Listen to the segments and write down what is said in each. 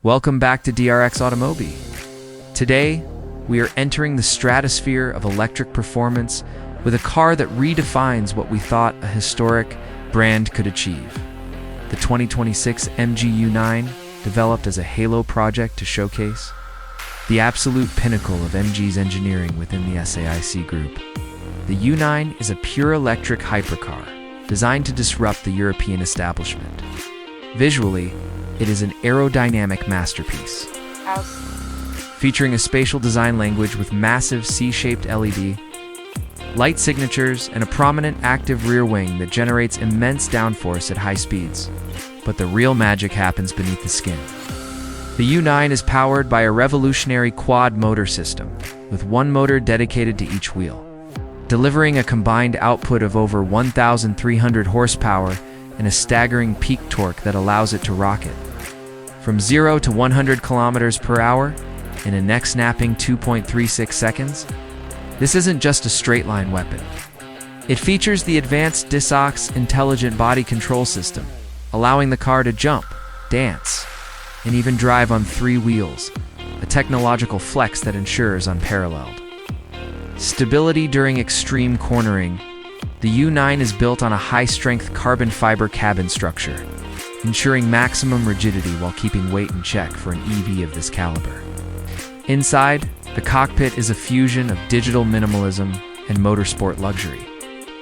Welcome back to DRXAutomobi. Today, we are entering the stratosphere of electric performance with a car that redefines what we thought a historic brand could achieve. The 2026 MG U9, developed as a halo project to showcase the absolute pinnacle of MG's engineering within the SAIC group. The U9 is a pure electric hypercar designed to disrupt the European establishment. Visually, it is an aerodynamic masterpiece, featuring a spatial design language with massive C-shaped LED, light signatures, and a prominent active rear wing that generates immense downforce at high speeds. But the real magic happens beneath the skin. The U9 is powered by a revolutionary quad motor system, with one motor dedicated to each wheel, delivering a combined output of over 1,300 horsepower and a staggering peak torque that allows it to rocket from 0 to 100 kilometers per hour in a neck-snapping 2.36 seconds. This isn't just a straight-line weapon. It features the advanced DiSus-X intelligent body control system, allowing the car to jump, dance, and even drive on 3 wheels, a technological flex that ensures unparalleled stability during extreme cornering. The U9 is built on a high-strength carbon fiber cabin structure, ensuring maximum rigidity while keeping weight in check for an EV of this caliber. Inside, the cockpit is a fusion of digital minimalism and motorsport luxury,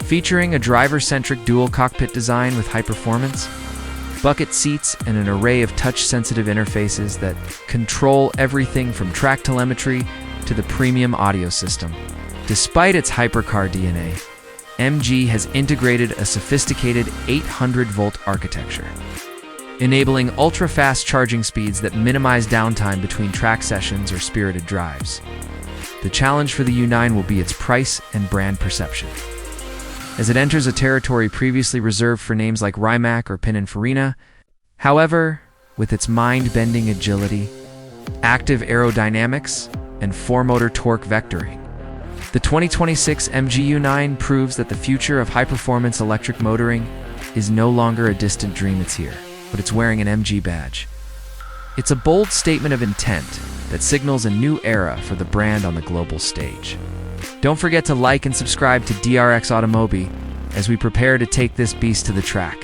featuring a driver-centric dual cockpit design with high performance, bucket seats, and an array of touch-sensitive interfaces that control everything from track telemetry to the premium audio system. Despite its hypercar DNA, MG has integrated a sophisticated 800-volt architecture, enabling ultra-fast charging speeds that minimize downtime between track sessions or spirited drives. The challenge for the U9 will be its price and brand perception, as it enters a territory previously reserved for names like Rimac or Pininfarina. However, with its mind-bending agility, active aerodynamics, and 4-motor torque vectoring, the 2026 MG U9 proves that the future of high-performance electric motoring is no longer a distant dream. It's here, but it's wearing an MG badge. It's a bold statement of intent that signals a new era for the brand on the global stage. Don't forget to like and subscribe to DRXAutomobi as we prepare to take this beast to the track.